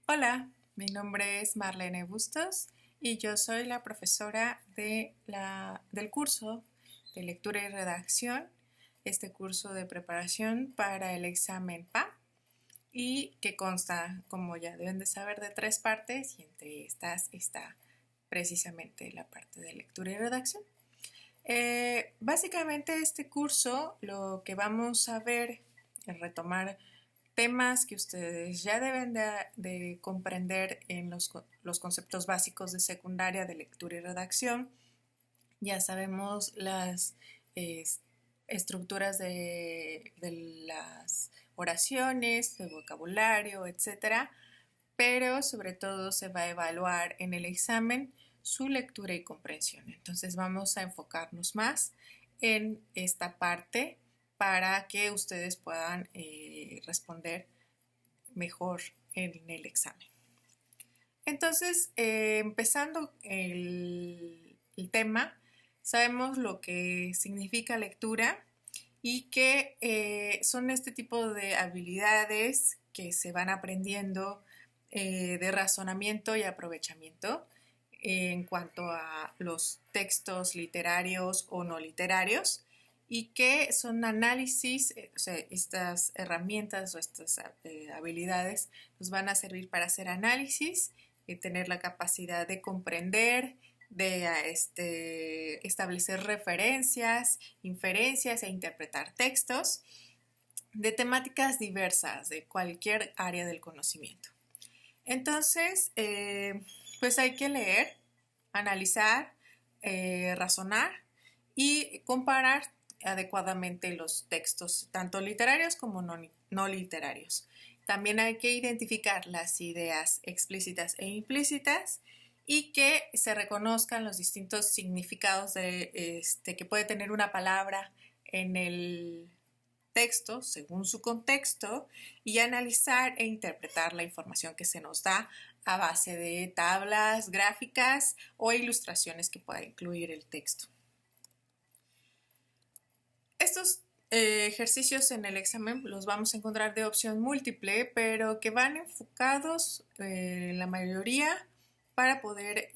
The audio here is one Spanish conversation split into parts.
Hola, mi nombre es Marlene Bustos y yo soy la profesora del curso de lectura y redacción, este curso de preparación para el examen PA y que consta, como ya deben de saber, de 3 partes y entre estas está precisamente la parte de lectura y redacción. Básicamente este curso lo que vamos a ver es retomar temas que ustedes ya deben de comprender en los conceptos básicos de secundaria de lectura y redacción. Ya sabemos las eh, estructuras de las oraciones, el vocabulario, etcétera, pero sobre todo se va a evaluar en el examen su lectura y comprensión. Entonces vamos a enfocarnos más en esta parte para que ustedes puedan responder mejor en el examen. Entonces, empezando el tema, sabemos lo que significa lectura y que son este tipo de habilidades que se van aprendiendo de razonamiento y aprovechamiento en cuanto a los textos literarios o no literarios y que son análisis, o sea, estas herramientas o estas habilidades nos van a servir para hacer análisis, tener la capacidad de comprender, de establecer referencias, inferencias e interpretar textos de temáticas diversas de cualquier área del conocimiento. Entonces, pues hay que leer, analizar, razonar y comparar adecuadamente los textos, tanto literarios como no literarios. También hay que identificar las ideas explícitas e implícitas y que se reconozcan los distintos significados que puede tener una palabra en el texto según su contexto y analizar e interpretar la información que se nos da a base de tablas, gráficas o ilustraciones que pueda incluir el texto. Estos ejercicios en el examen los vamos a encontrar de opción múltiple, pero que van enfocados la mayoría para poder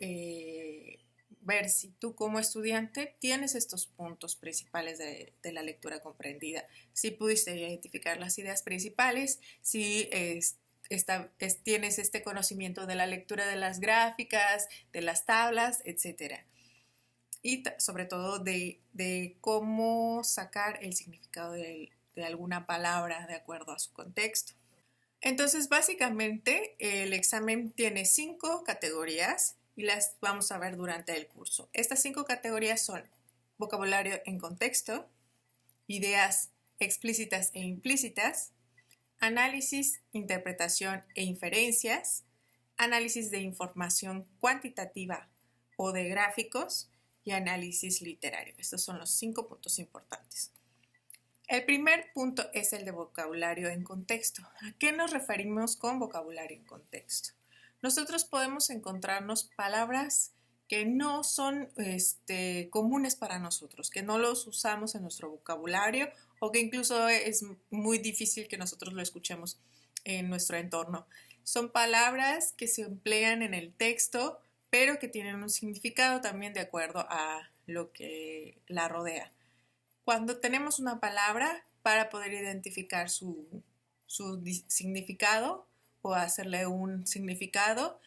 ver si tú como estudiante tienes estos puntos principales de la lectura comprendida, si pudiste identificar las ideas principales, si tienes este conocimiento de la lectura de las gráficas, de las tablas, etcétera. Y sobre todo de cómo sacar el significado de alguna palabra de acuerdo a su contexto. Entonces, básicamente, el examen tiene 5 categorías y las vamos a ver durante el curso. Estas 5 categorías son vocabulario en contexto, ideas explícitas e implícitas, análisis, interpretación e inferencias, análisis de información cuantitativa o de gráficos y análisis literario. Estos son los 5 puntos importantes. El primer punto es el de vocabulario en contexto. ¿A qué nos referimos con vocabulario en contexto? Nosotros podemos encontrarnos palabras que no son comunes para nosotros, que no los usamos en nuestro vocabulario o que incluso es muy difícil que nosotros lo escuchemos en nuestro entorno. Son palabras que se emplean en el texto, pero que tienen un significado también de acuerdo a lo que la rodea. Cuando tenemos una palabra, para poder identificar su significado o hacerle un significado,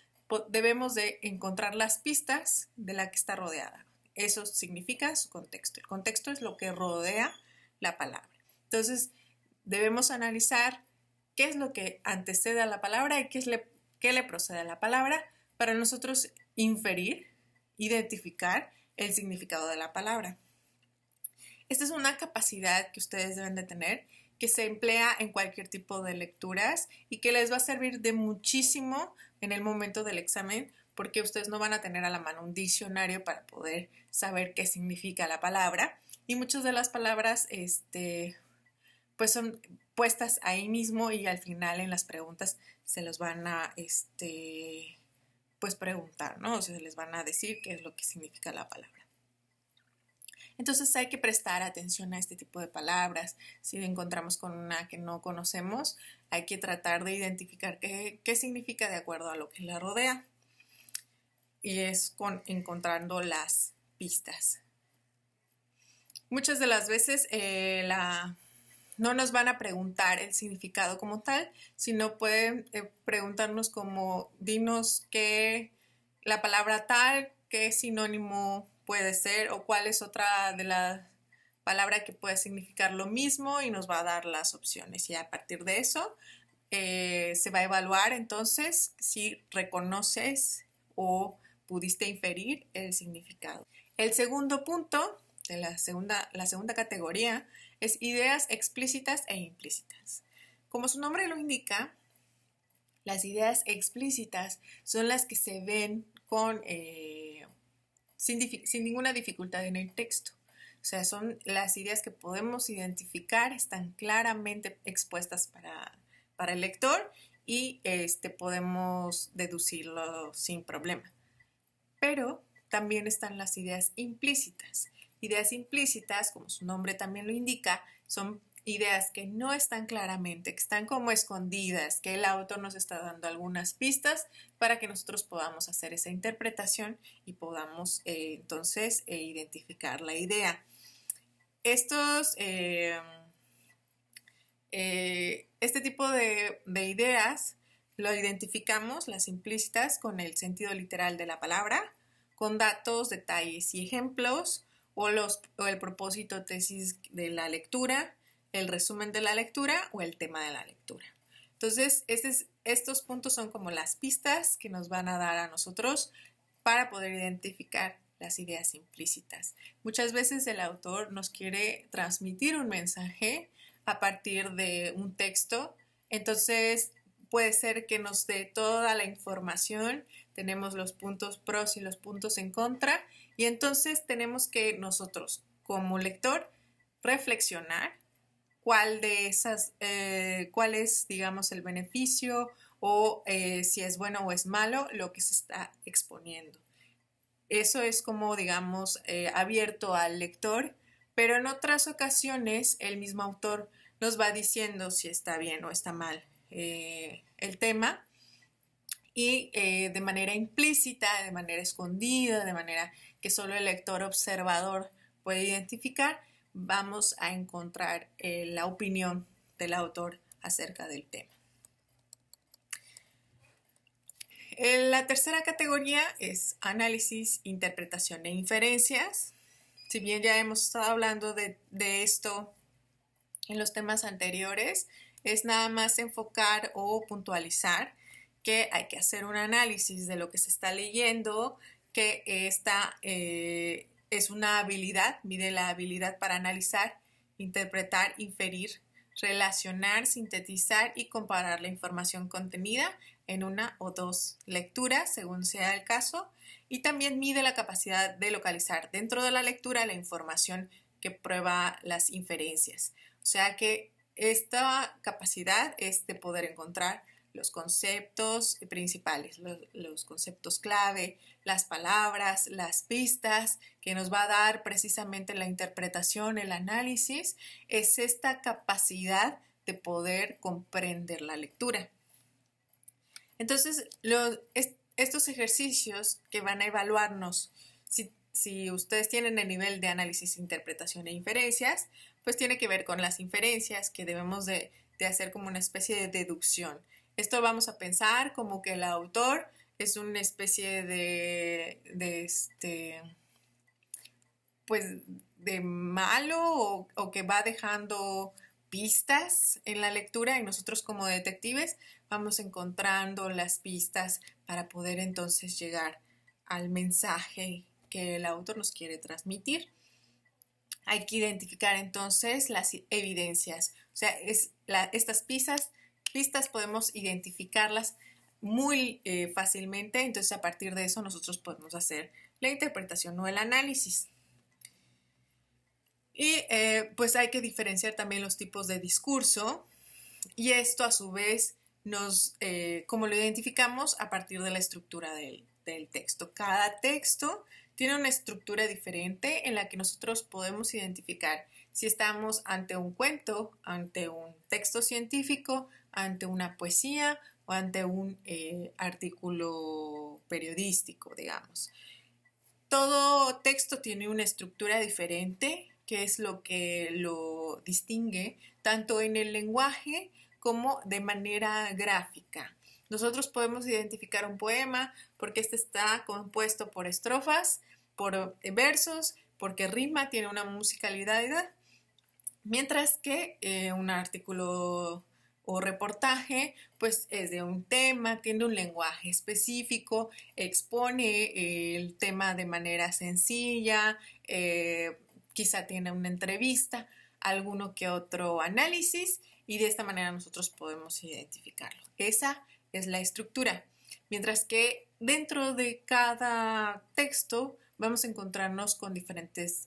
debemos de encontrar las pistas de la que está rodeada. Eso significa su contexto. El contexto es lo que rodea la palabra. Entonces, debemos analizar qué es lo que antecede a la palabra y qué le procede a la palabra para nosotros inferir, identificar el significado de la palabra. Esta es una capacidad que ustedes deben de tener, que se emplea en cualquier tipo de lecturas y que les va a servir de muchísimo en el momento del examen, porque ustedes no van a tener a la mano un diccionario para poder saber qué significa la palabra. Y muchas de las palabras pues son puestas ahí mismo y al final en las preguntas se los van a pues preguntar, ¿no? O sea, se les van a decir qué es lo que significa la palabra. Entonces hay que prestar atención a este tipo de palabras. Si encontramos con una que no conocemos, hay que tratar de identificar qué significa de acuerdo a lo que la rodea. Y es encontrando las pistas. Muchas de las veces no nos van a preguntar el significado como tal, sino pueden preguntarnos como, dinos la palabra tal, qué sinónimo puede ser o cuál es otra de las palabras que puede significar lo mismo y nos va a dar las opciones. Y a partir de eso se va a evaluar entonces si reconoces o pudiste inferir el significado. El segundo punto de la segunda categoría es ideas explícitas e implícitas. Como su nombre lo indica, las ideas explícitas son las que se ven sin ninguna dificultad en el texto. O sea, son las ideas que podemos identificar, están claramente expuestas para el lector y podemos deducirlo sin problema. Pero también están las ideas implícitas. Ideas implícitas, como su nombre también lo indica, son ideas que no están claramente, que están como escondidas, que el autor nos está dando algunas pistas para que nosotros podamos hacer esa interpretación y podamos entonces identificar la idea. Este tipo de ideas lo identificamos, las implícitas, con el sentido literal de la palabra, con datos, detalles y ejemplos, o el propósito, tesis de la lectura, el resumen de la lectura o el tema de la lectura. Entonces, estos puntos son como las pistas que nos van a dar a nosotros para poder identificar las ideas implícitas. Muchas veces el autor nos quiere transmitir un mensaje a partir de un texto, entonces puede ser que nos dé toda la información, tenemos los puntos pros y los puntos en contra, y entonces tenemos que nosotros como lector reflexionar cuál es, digamos, el beneficio o si es bueno o es malo lo que se está exponiendo. Eso es como, digamos, abierto al lector, pero en otras ocasiones el mismo autor nos va diciendo si está bien o está mal el tema, y de manera implícita, de manera escondida, de manera que solo el lector observador puede identificar, vamos a encontrar la opinión del autor acerca del tema. La tercera categoría es análisis, interpretación e inferencias. Si bien ya hemos estado hablando de esto en los temas anteriores, es nada más enfocar o puntualizar que hay que hacer un análisis de lo que se está leyendo, que esta es una habilidad, mide la habilidad para analizar, interpretar, inferir, relacionar, sintetizar y comparar la información contenida en una o dos lecturas, según sea el caso, y también mide la capacidad de localizar dentro de la lectura la información que prueba las inferencias. O sea que esta capacidad es de poder encontrar los conceptos principales, los conceptos clave, las palabras, las pistas que nos va a dar precisamente la interpretación, el análisis, es esta capacidad de poder comprender la lectura. Entonces, estos ejercicios que van a evaluarnos si ustedes tienen el nivel de análisis, interpretación e inferencias, pues tiene que ver con las inferencias que debemos de hacer como una especie de deducción. Esto vamos a pensar como que el autor es una especie pues de malo o que va dejando pistas en la lectura, y nosotros como detectives vamos encontrando las pistas para poder entonces llegar al mensaje que el autor nos quiere transmitir. Hay que identificar entonces las evidencias, o sea, estas pistas podemos identificarlas muy fácilmente, entonces a partir de eso nosotros podemos hacer la interpretación o el análisis. Y pues hay que diferenciar también los tipos de discurso, y esto a su vez como lo identificamos a partir de la estructura del texto. Cada texto tiene una estructura diferente en la que nosotros podemos identificar si estamos ante un cuento, ante un texto científico, ante una poesía o ante un artículo periodístico, digamos. Todo texto tiene una estructura diferente, que es lo que lo distingue tanto en el lenguaje como de manera gráfica. Nosotros podemos identificar un poema porque este está compuesto por estrofas, por versos, porque rima, tiene una musicalidad, mientras que un artículo o reportaje pues es de un tema, tiene un lenguaje específico, expone el tema de manera sencilla, quizá tiene una entrevista, alguno que otro análisis y de esta manera nosotros podemos identificarlo. Esa es la estructura. Mientras que dentro de cada texto vamos a encontrarnos con diferentes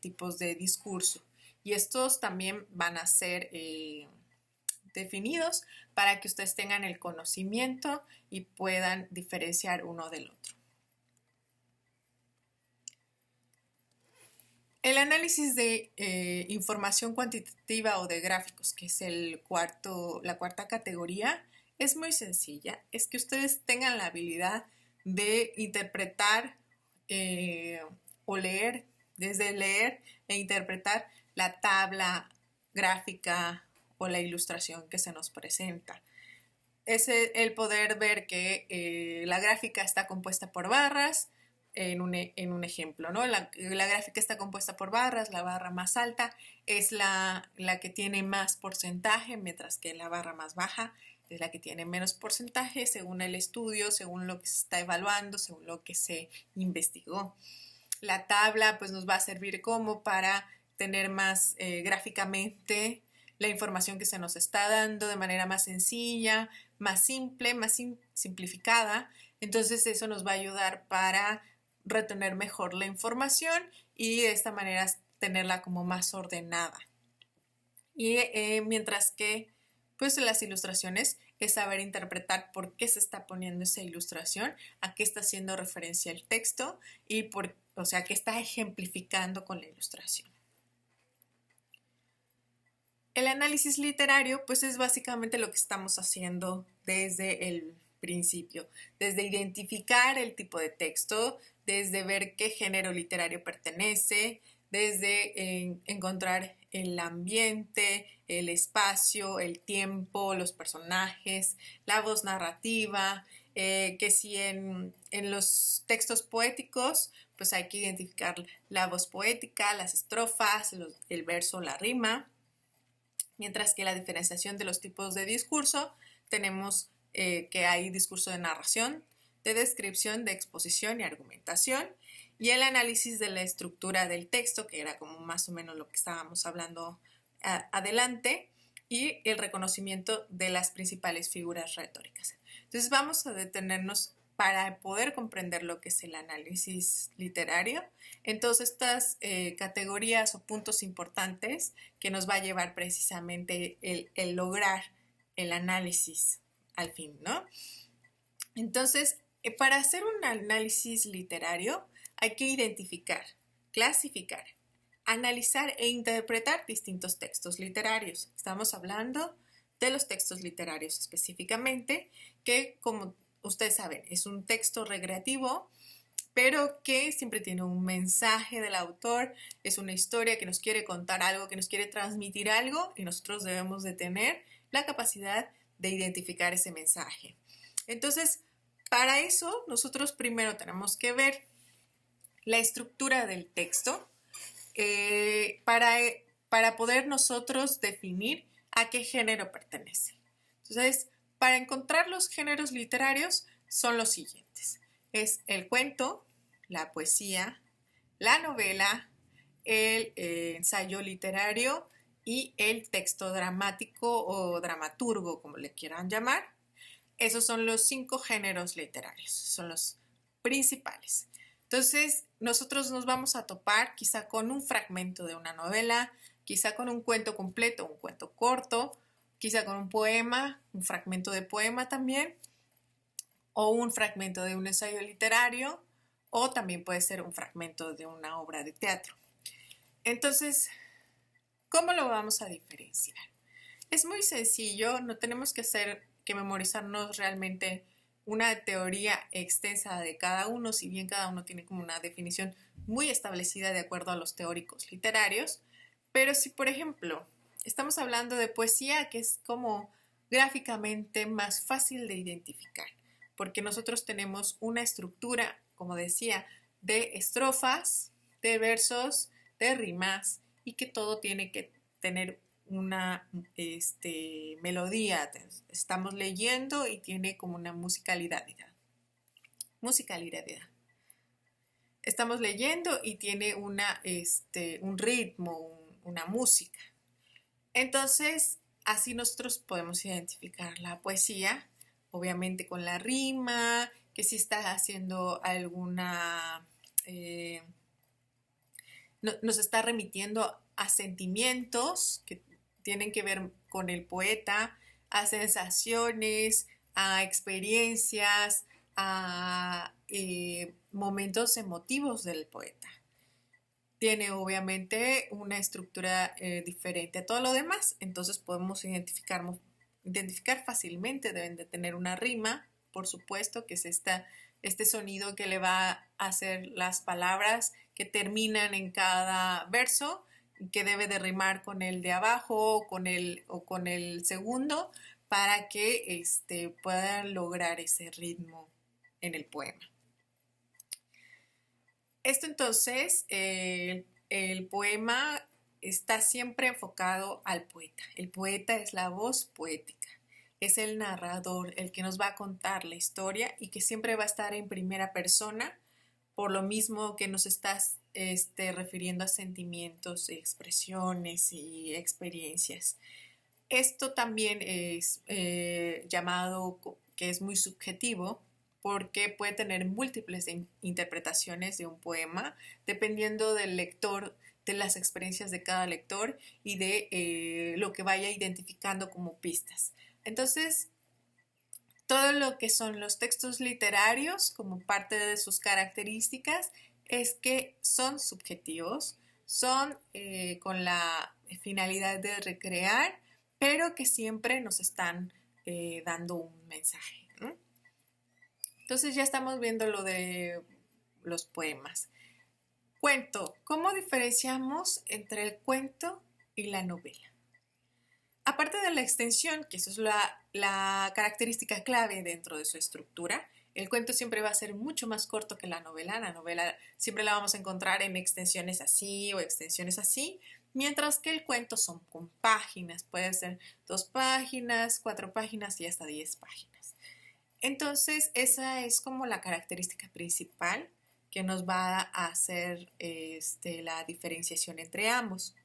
tipos de discurso y estos también van a ser definidos para que ustedes tengan el conocimiento y puedan diferenciar uno del otro. El análisis de información cuantitativa o de gráficos, que es la cuarta categoría, es muy sencilla. Es que ustedes tengan la habilidad de interpretar o leer, desde leer e interpretar la tabla gráfica o la ilustración que se nos presenta. Es el poder ver que la gráfica está compuesta por barras, en un ejemplo, ¿no? La gráfica está compuesta por barras, la barra más alta es la que tiene más porcentaje, mientras que la barra más baja es la que tiene menos porcentaje, según el estudio, según lo que se está evaluando, según lo que se investigó. La tabla pues nos va a servir como para tener más gráficamente la información que se nos está dando de manera más sencilla, más simple, más simplificada. Entonces eso nos va a ayudar para retener mejor la información y de esta manera tenerla como más ordenada. Y mientras que pues las ilustraciones es saber interpretar por qué se está poniendo esa ilustración, a qué está haciendo referencia el texto y o sea, qué está ejemplificando con la ilustración. El análisis literario pues es básicamente lo que estamos haciendo desde el principio, desde identificar el tipo de texto, desde ver qué género literario pertenece, desde encontrar el ambiente, el espacio, el tiempo, los personajes, la voz narrativa, que si en los textos poéticos pues hay que identificar la voz poética, las estrofas, el verso, la rima. Mientras que la diferenciación de los tipos de discurso, tenemos que hay discurso de narración, de descripción, de exposición y argumentación, y el análisis de la estructura del texto, que era como más o menos lo que estábamos hablando adelante, y el reconocimiento de las principales figuras retóricas. Entonces vamos a detenernos para poder comprender lo que es el análisis literario en todas estas categorías o puntos importantes que nos va a llevar precisamente el lograr el análisis al fin, ¿no? Entonces, para hacer un análisis literario hay que identificar, clasificar, analizar e interpretar distintos textos literarios. Estamos hablando de los textos literarios específicamente, que como ustedes saben, es un texto recreativo, pero que siempre tiene un mensaje del autor, es una historia que nos quiere contar algo, que nos quiere transmitir algo, y nosotros debemos de tener la capacidad de identificar ese mensaje. Entonces, para eso, nosotros primero tenemos que ver la estructura del texto para poder nosotros definir a qué género pertenece. Entonces, para encontrar los géneros literarios son los siguientes. Es el cuento, la poesía, la novela, el ensayo literario y el texto dramático o dramaturgo, como le quieran llamar. Esos son los 5 géneros literarios, son los principales. Entonces, nosotros nos vamos a topar quizá con un fragmento de una novela, quizá con un cuento completo, un cuento corto, quizá con un poema, un fragmento de poema también, o un fragmento de un ensayo literario, o también puede ser un fragmento de una obra de teatro. Entonces, ¿cómo lo vamos a diferenciar? Es muy sencillo, no tenemos que memorizarnos realmente una teoría extensa de cada uno, si bien cada uno tiene como una definición muy establecida de acuerdo a los teóricos literarios, pero si por ejemplo estamos hablando de poesía, que es como gráficamente más fácil de identificar, porque nosotros tenemos una estructura, como decía, de estrofas, de versos, de rimas, y que todo tiene que tener una melodía. Estamos leyendo y tiene como una musicalidad. Musicalidad. Estamos leyendo y tiene un ritmo, una música. Entonces, así nosotros podemos identificar la poesía, obviamente con la rima, que si está haciendo alguna... nos está remitiendo a sentimientos que tienen que ver con el poeta, a sensaciones, a experiencias, a momentos emotivos del poeta. Tiene obviamente una estructura diferente a todo lo demás, entonces podemos identificar fácilmente, deben de tener una rima, por supuesto, que es este sonido que le va a hacer las palabras que terminan en cada verso, que debe de rimar con el de abajo o con el segundo, para que puedan lograr ese ritmo en el poema. Esto entonces, el poema está siempre enfocado al poeta. El poeta es la voz poética, es el narrador, el que nos va a contar la historia y que siempre va a estar en primera persona, por lo mismo que nos estás refiriendo a sentimientos, expresiones y experiencias. Esto también es llamado, que es muy subjetivo, porque puede tener múltiples interpretaciones de un poema, dependiendo del lector, de las experiencias de cada lector y de lo que vaya identificando como pistas. Entonces, todo lo que son los textos literarios, como parte de sus características, es que son subjetivos, son con la finalidad de recrear, pero que siempre nos están dando un mensaje, ¿no? Entonces ya estamos viendo lo de los poemas. Cuento. ¿Cómo diferenciamos entre el cuento y la novela? Aparte de la extensión, que eso es la característica clave dentro de su estructura, el cuento siempre va a ser mucho más corto que la novela. La novela siempre la vamos a encontrar en extensiones así o extensiones así, mientras que el cuento son con páginas. Puede ser 2 páginas, 4 páginas y hasta 10 páginas. Entonces, esa es como la característica principal que nos va a hacer la diferenciación entre ambos.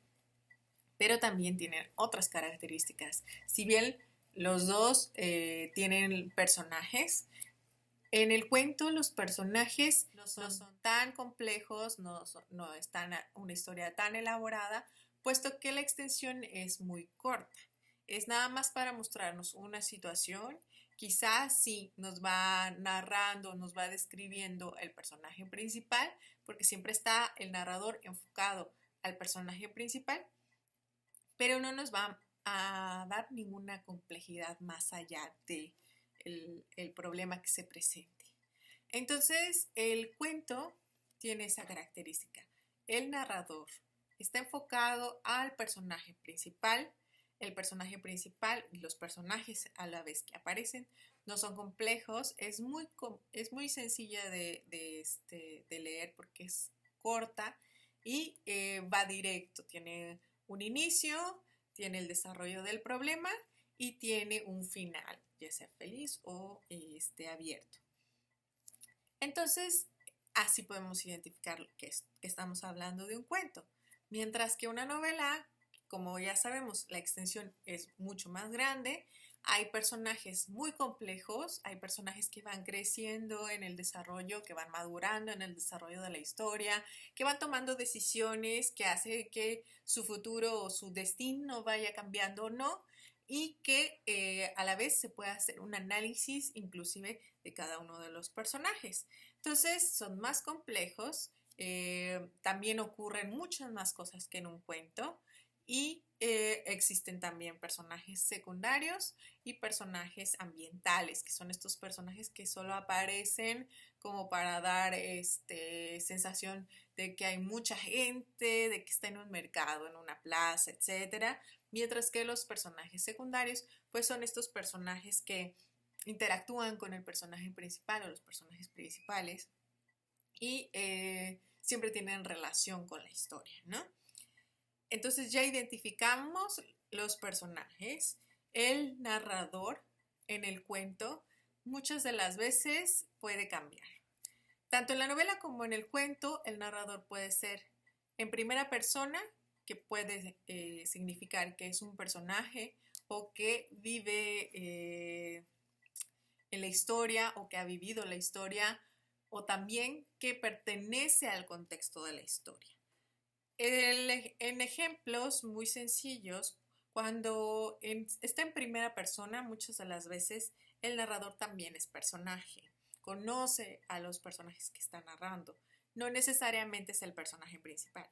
Pero también tienen otras características. Si bien los dos tienen personajes, en el cuento los personajes no son tan complejos, no están una historia tan elaborada, puesto que la extensión es muy corta. Es nada más para mostrarnos una situación. Quizás sí nos va narrando, nos va describiendo el personaje principal, porque siempre está el narrador enfocado al personaje principal, pero no nos va a dar ninguna complejidad más allá de el problema que se presente. Entonces, el cuento tiene esa característica. El narrador está enfocado al personaje principal. El personaje principal y los personajes a la vez que aparecen no son complejos. Es muy sencilla de leer porque es corta y va directo. Tiene un inicio, tiene el desarrollo del problema y tiene un final, ya sea feliz o abierto. Entonces, así podemos identificar que estamos hablando de un cuento. Mientras que una novela, como ya sabemos, la extensión es mucho más grande. Hay personajes muy complejos, hay personajes que van creciendo en el desarrollo, que van madurando en el desarrollo de la historia, que van tomando decisiones que hace que su futuro o su destino vaya cambiando o no, y que a la vez se pueda hacer un análisis inclusive de cada uno de los personajes. Entonces son más complejos, también ocurren muchas más cosas que en un cuento y existen también personajes secundarios y personajes ambientales, que son estos personajes que solo aparecen como para dar sensación de que hay mucha gente, de que está en un mercado, en una plaza, etcétera, mientras que los personajes secundarios pues son estos personajes que interactúan con el personaje principal o los personajes principales y siempre tienen relación con la historia, ¿no? Entonces ya identificamos los personajes, el narrador en el cuento muchas de las veces puede cambiar. Tanto en la novela como en el cuento, el narrador puede ser en primera persona, que puede significar que es un personaje o que vive en la historia o que ha vivido la historia o también que pertenece al contexto de la historia. En ejemplos muy sencillos, cuando está en primera persona, muchas de las veces el narrador también es personaje, conoce a los personajes que está narrando, no necesariamente es el personaje principal.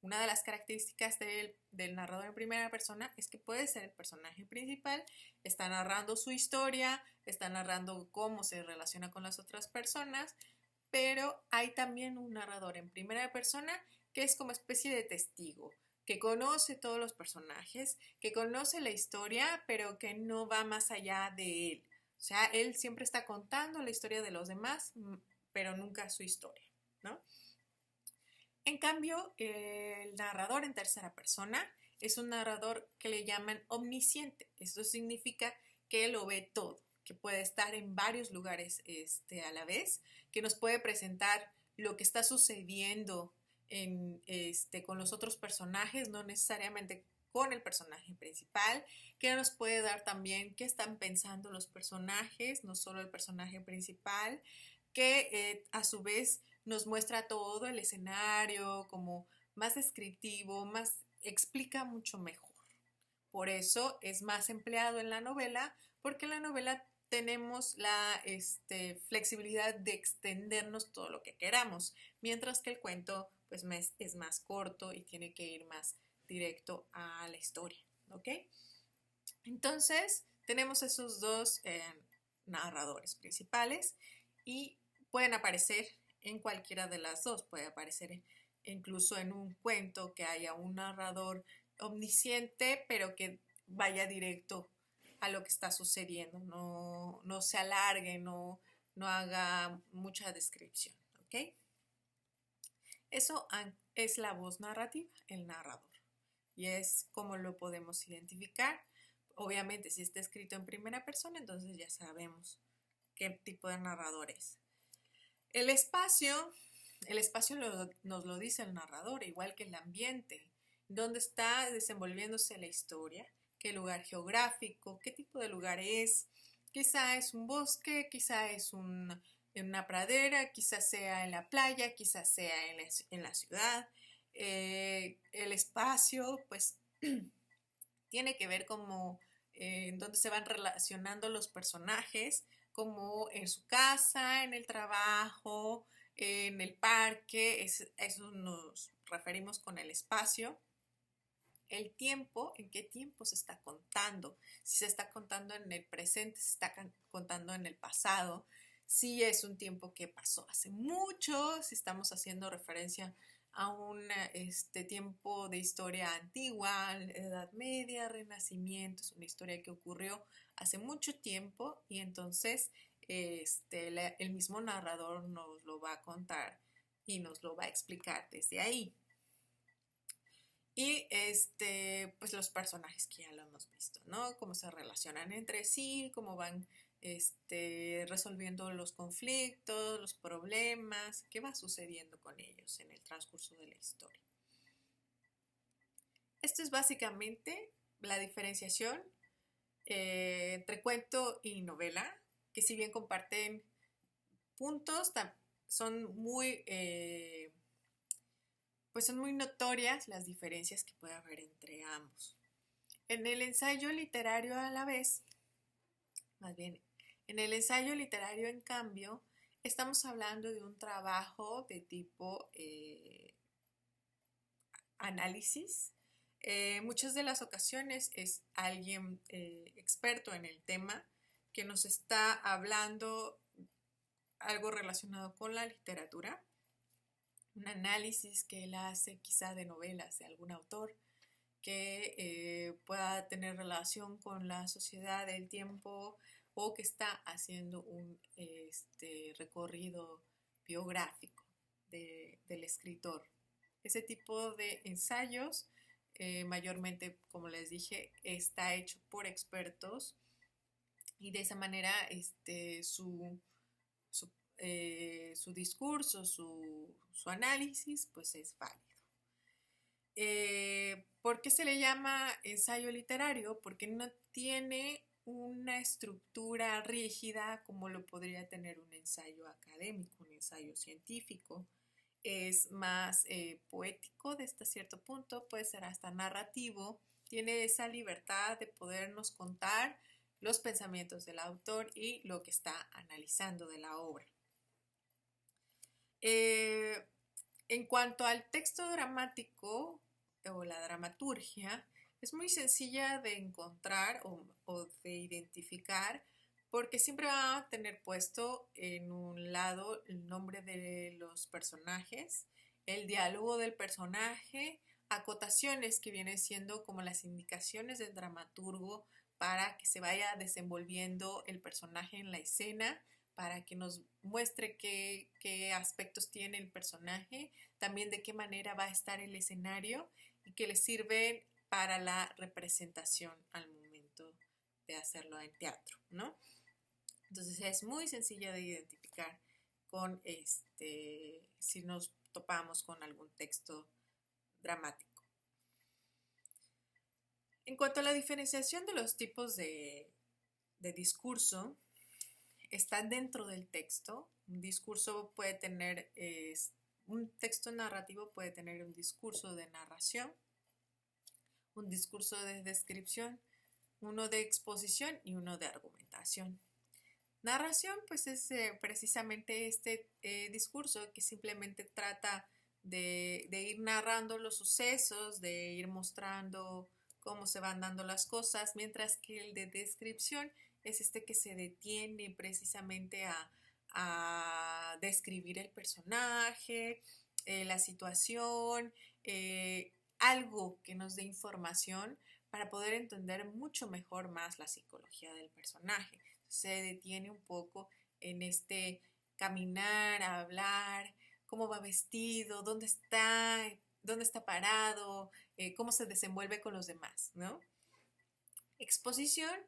Una de las características del narrador en primera persona es que puede ser el personaje principal, está narrando su historia, está narrando cómo se relaciona con las otras personas, pero hay también un narrador en primera persona que es como especie de testigo, que conoce todos los personajes, que conoce la historia, pero que no va más allá de él. O sea, él siempre está contando la historia de los demás, pero nunca su historia, ¿no? En cambio, el narrador en tercera persona es un narrador que le llaman omnisciente. Eso significa que lo ve todo, que puede estar en varios lugares a la vez, que nos puede presentar lo que está sucediendo con los otros personajes, no necesariamente con el personaje principal, que nos puede dar también qué están pensando los personajes, no solo el personaje principal, que a su vez nos muestra todo el escenario como más descriptivo, más explica mucho mejor. Por eso es más empleado en la novela, porque en la novela tenemos la flexibilidad de extendernos todo lo que queramos, mientras que el cuento pues es más corto y tiene que ir más directo a la historia, ¿ok? Entonces tenemos esos dos narradores principales y pueden aparecer en cualquiera de las dos, puede aparecer incluso en un cuento que haya un narrador omnisciente, pero que vaya directo a lo que está sucediendo, no se alargue, no haga mucha descripción, ¿ok? Eso es la voz narrativa, el narrador, y es como lo podemos identificar. Obviamente, si está escrito en primera persona, entonces ya sabemos qué tipo de narrador es. El espacio nos lo dice el narrador, igual que el ambiente, dónde está desenvolviéndose la historia, qué lugar geográfico, qué tipo de lugar es. Quizá es un bosque, quizá es en una pradera, quizá sea en la playa, quizá sea en la ciudad. El espacio, pues, tiene que ver como en dónde se van relacionando los personajes, como en su casa, en el trabajo, en el parque, eso nos referimos con el espacio. El tiempo, en qué tiempo se está contando, si se está contando en el presente, si se está contando en el pasado, si es un tiempo que pasó hace mucho, si estamos haciendo referencia a un tiempo de historia antigua, Edad Media, Renacimiento, es una historia que ocurrió hace mucho tiempo y entonces el mismo narrador nos lo va a contar y nos lo va a explicar desde ahí. Y pues los personajes que ya lo hemos visto, ¿no? Cómo se relacionan entre sí, cómo van resolviendo los conflictos, los problemas, qué va sucediendo con ellos en el transcurso de la historia. Esto es básicamente la diferenciación entre cuento y novela, que si bien comparten puntos, son muy pues son muy notorias las diferencias que puede haber entre ambos. En el ensayo literario a la vez, más bien, en el ensayo literario en cambio, estamos hablando de un trabajo de tipo análisis. Muchas de las ocasiones es alguien experto en el tema que nos está hablando algo relacionado con la literatura, un análisis que él hace quizá de novelas de algún autor que pueda tener relación con la sociedad del tiempo o que está haciendo un recorrido biográfico del escritor. Ese tipo de ensayos, mayormente, como les dije, está hecho por expertos y de esa manera su discurso, su análisis, pues es válido. ¿Por qué se le llama ensayo literario? Porque no tiene una estructura rígida como lo podría tener un ensayo académico, un ensayo científico. Es más poético desde cierto punto, puede ser hasta narrativo, tiene esa libertad de podernos contar los pensamientos del autor y lo que está analizando de la obra. En cuanto al texto dramático o la dramaturgia, es muy sencilla de encontrar o de identificar porque siempre va a tener puesto en un lado el nombre de los personajes, el diálogo del personaje, acotaciones que vienen siendo como las indicaciones del dramaturgo para que se vaya desenvolviendo el personaje en la escena, para que nos muestre qué aspectos tiene el personaje, también de qué manera va a estar el escenario y que le sirve para la representación al momento de hacerlo en teatro, ¿no? Entonces es muy sencilla de identificar con si nos topamos con algún texto dramático. En cuanto a la diferenciación de los tipos de discurso, está dentro del texto. Un discurso puede tener, un texto narrativo puede tener un discurso de narración, un discurso de descripción, uno de exposición y uno de argumentación. Narración, pues es precisamente este discurso que simplemente trata de ir narrando los sucesos, de ir mostrando cómo se van dando las cosas, mientras que el de descripción es este que se detiene precisamente a describir el personaje, la situación, algo que nos dé información para poder entender mucho mejor más la psicología del personaje. Se detiene un poco en este caminar, hablar, cómo va vestido, dónde está parado, cómo se desenvuelve con los demás, ¿no? Exposición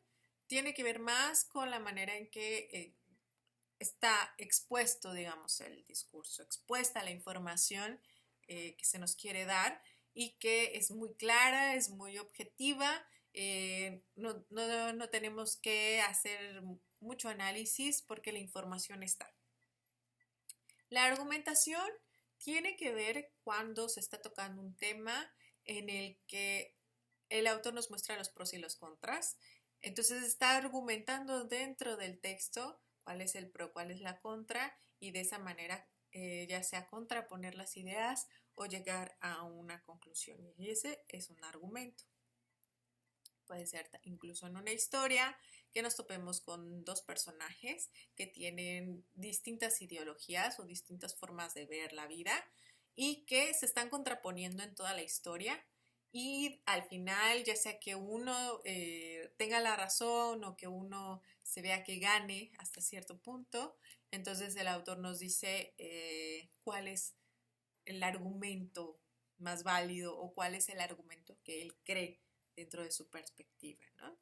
tiene que ver más con la manera en que está expuesto, digamos, el discurso, expuesta la información que se nos quiere dar y que es muy clara, es muy objetiva, no tenemos que hacer mucho análisis porque la información está. La argumentación tiene que ver cuando se está tocando un tema en el que el autor nos muestra los pros y los contras. Entonces está argumentando dentro del texto cuál es el pro, cuál es la contra y de esa manera ya sea contraponer las ideas o llegar a una conclusión. Y ese es un argumento. Puede ser incluso en una historia que nos topemos con dos personajes que tienen distintas ideologías o distintas formas de ver la vida y que se están contraponiendo en toda la historia y al final ya sea que uno tenga la razón o que uno se vea que gane hasta cierto punto, entonces el autor nos dice cuál es el argumento más válido o cuál es el argumento que él cree dentro de su perspectiva, ¿no?